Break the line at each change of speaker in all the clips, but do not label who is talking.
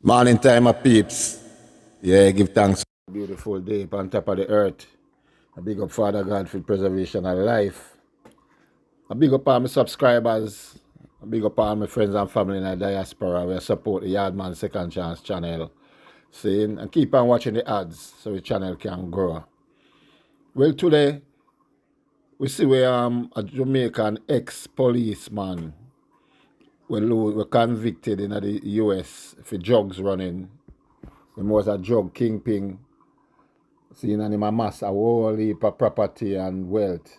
Morning time, my peeps. Yeah, give thanks for a beautiful day on top of the earth. I big up Father God for the preservation of life. I big up all my subscribers. I big up all my friends and family in the diaspora. We support the Yardman Second Chance channel. Saying and keep on watching the ads so the channel can grow. Well, today we see where a Jamaican ex-policeman were convicted in the US for drugs running. He was a drug kingpin. Seeing and him amass a whole heap of property and wealth.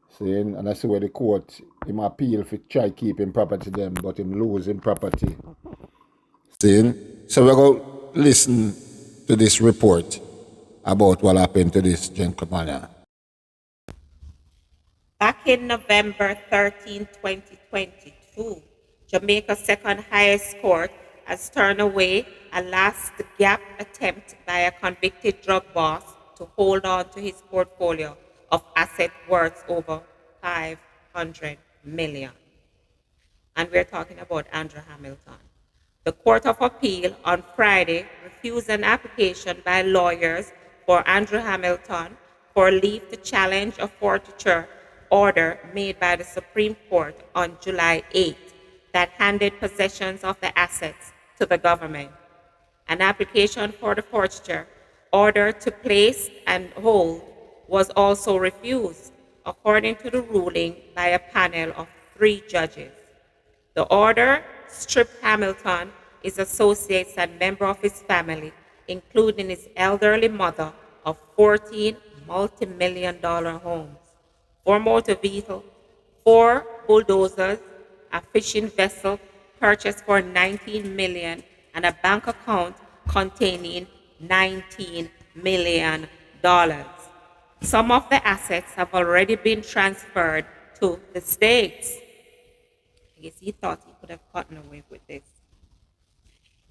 Seeing, and I see where the court him appeal for try keep him property them, but him lose him property. Seeing? So we're going to listen to this report about what happened to this gentleman.
Back in November 13, 2022, Jamaica's second highest court has turned away a last gap attempt by a convicted drug boss to hold on to his portfolio of assets worth over 500 million. And we're talking about Andrew Hamilton. The Court of Appeal on Friday refused an application by lawyers for Andrew Hamilton for leave to challenge a forfeiture order made by the Supreme Court on July 8 that handed possessions of the assets to the government. An application for the forfeiture order to place and hold was also refused, according to the ruling by a panel of 3 judges. The order stripped Hamilton, his associates, and members of his family, including his elderly mother, of 14 multi-million-dollar homes, 4 motor vehicles, 4 bulldozers, a fishing vessel purchased for $19 million, and a bank account containing $19 million. Some of the assets have already been transferred to the states. I guess he thought he could have gotten away with this.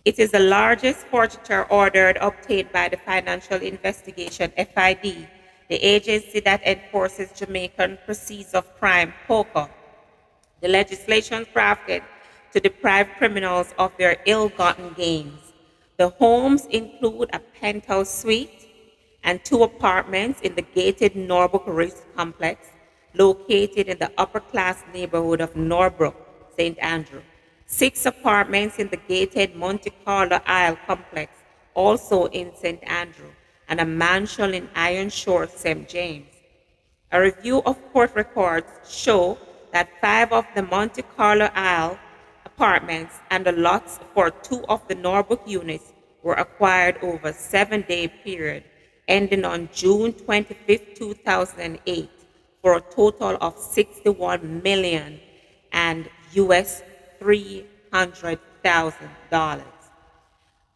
It is the largest forfeiture order obtained by the Financial Investigation FID, the agency that enforces Jamaican proceeds of crime, POCA. The legislation crafted to deprive criminals of their ill-gotten gains. The homes include a penthouse suite and 2 apartments in the gated Norbrook Ritz complex, located in the upper-class neighborhood of Norbrook, St. Andrew. 6 apartments in the gated Monte Carlo Isle complex, also in St. Andrew, and a mansion in Iron Shore, St. James. A review of court records show that 5 of the Monte Carlo Isle apartments and the lots for 2 of the Norbrook units were acquired over a 7-day period, ending on June 25, 2008, for a total of $61 million and US $300,000.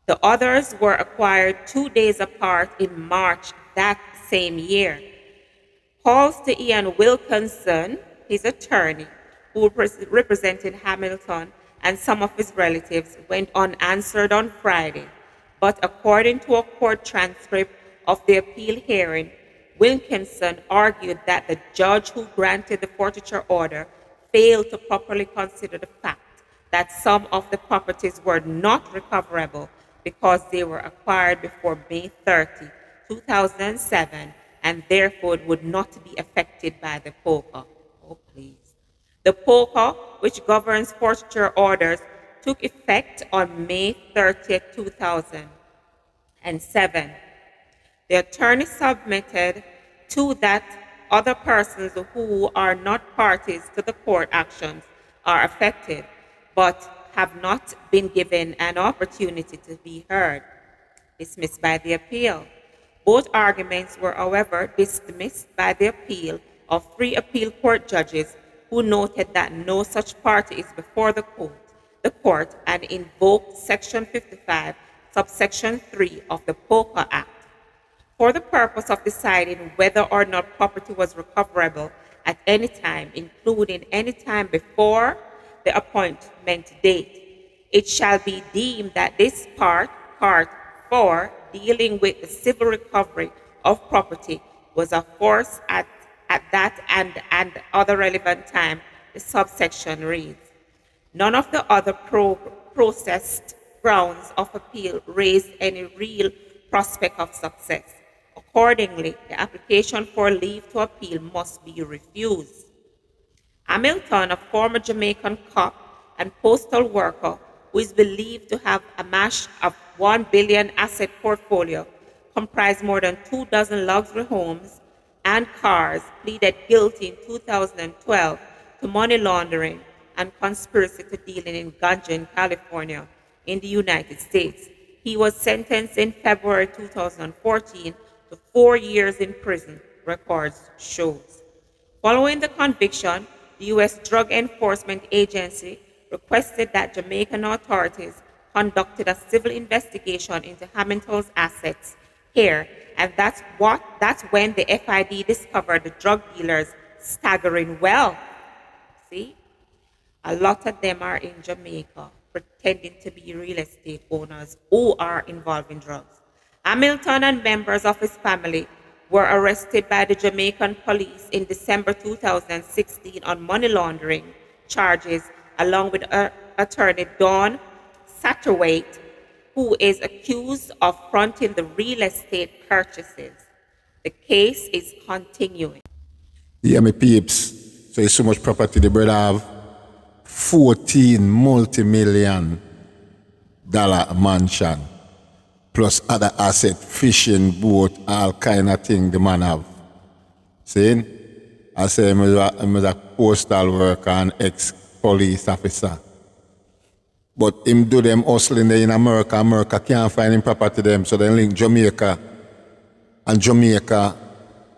The others were acquired 2 days apart in March that same year. Calls to Ian Wilkinson, his attorney, who represented Hamilton and some of his relatives, went unanswered on Friday. But according to a court transcript of the appeal hearing, Wilkinson argued that the judge who granted the forfeiture order failed to properly consider the fact that some of the properties were not recoverable because they were acquired before May 30, 2007, and therefore would not be affected by the POCA. Oh, please. The POCA, which governs forfeiture orders, took effect on May 30, 2007. The attorney submitted to that other persons who are not parties to the court actions are affected, but have not been given an opportunity to be heard, dismissed by the appeal. Both arguments were, however, dismissed by the appeal of 3 appeal court judges who noted that no such party is before the court and invoked Section 55, subsection 3 of the POCA Act for the purpose of deciding whether or not property was recoverable at any time, including any time before the appointment date. It shall be deemed that this part 4, dealing with the civil recovery of property, was a force at that and other relevant time. The subsection reads, none of the other processed grounds of appeal raised any real prospect of success. Accordingly, the application for leave to appeal must be refused. Hamilton, a former Jamaican cop and postal worker who is believed to have amassed a 1 billion asset portfolio comprised more than 2 dozen luxury homes and cars, pleaded guilty in 2012 to money laundering and conspiracy to dealing in ganja in California in the United States. He was sentenced in February 2014 to 4 years in prison, records shows. Following the conviction, the U.S. Drug Enforcement Agency requested that Jamaican authorities conducted a civil investigation into Hamilton's assets here, and that's when the FID discovered the drug dealer's staggering wealth. See? A lot of them are in Jamaica, pretending to be real estate owners who are involved in drugs. Hamilton and members of his family were arrested by the Jamaican police in December 2016 on money laundering charges, along with attorney Dawn Satterthwaite, who is accused of fronting the real estate purchases. The case is continuing.
Yeah, me peeps. So it's so much property the brother have. 14 multi-million dollar mansion. Plus other asset, fishing boat, all kind of thing the man have. See? I say he was a postal worker and ex-police officer. But him do them hustling there in America. America can't find him property them, so they link Jamaica. And Jamaica,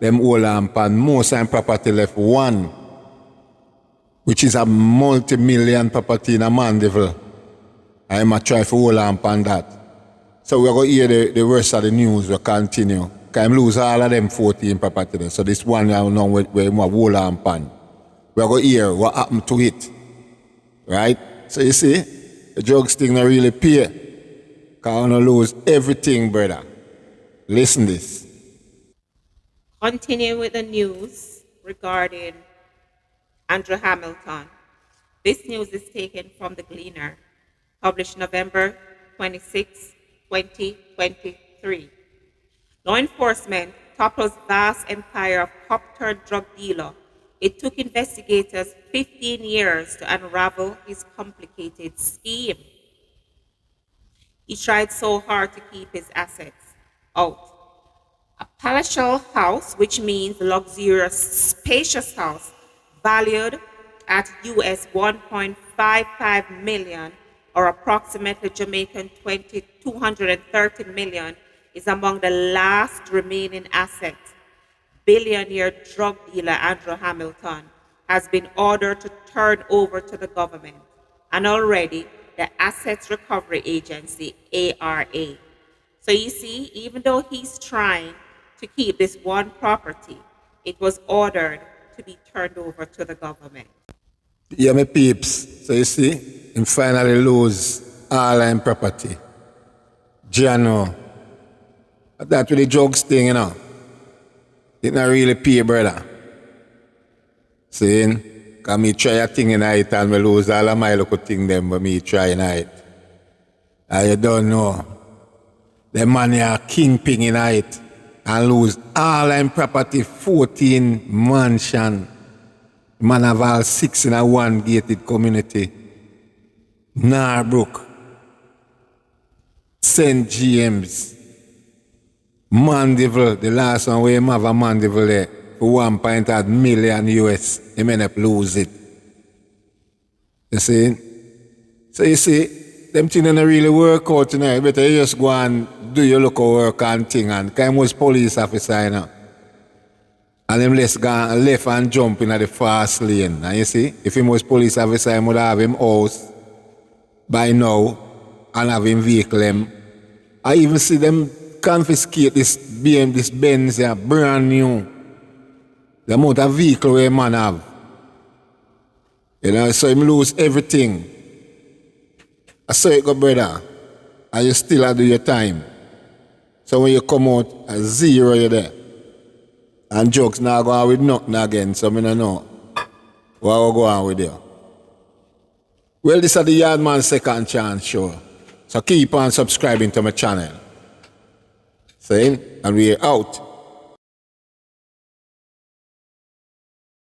them hold on pan most time property left one, which is a multi-million property in a Mandeville. I'm a try to hold on pan that. So we're going to hear the rest of the news will continue. Because I lose all of them 14 property there. So this one now where we hold on pan. We're going to hear what happened to it. Right? So you see, the drugs thing not really pay. Because I want to lose everything, brother. Listen this.
Continuing with the news regarding Andrew Hamilton. This news is taken from The Gleaner, published November 26, 2023. Law enforcement topples vast empire of cop-turned drug dealer. It took investigators 15 years to unravel his complicated scheme. He tried so hard to keep his assets out. A palatial house, which means luxurious, spacious house, valued at US 1.55 million, or approximately Jamaican 230 million, is among the last remaining assets. Billionaire drug dealer Andrew Hamilton has been ordered to turn over to the government, and already the Assets Recovery Agency, ARA. So you see, even though he's trying to keep this one property, it was ordered to be turned over to the government.
Yeah, my peeps. So you see, him finally lose all his property. Jano. That's with the drugs thing, you know. It not really pay, brother. See? Because me try a thing in it and me lose all of my little thing them, but me try in it. And you don't know. The man here kingpin in it and lose all his property, 14 mansion. Man have all 6 in a one gated community. Narbrook, St. James, Mandeville, the last one where him have a Mandeville there for 1.8 million US, he may not lose it. You see? So you see, them things don't really work out tonight. Better you just go and do your local work and thing, and because he was police officer, you know. And him left and jump in the fast lane. And you see, if he was police officer, he would have him house by now and have him vehicle him. I even see them confiscate this Benz here, brand new. The amount of vehicle where man have. You know, so him lose everything. I saw it go, brother, and you still do your time. So when you come out, a zero you there. And jokes now go on with nothing again, so I don't know what will go on with you. Well, this is the Yardman Second Chance show. So keep on subscribing to my channel. See? And we're out.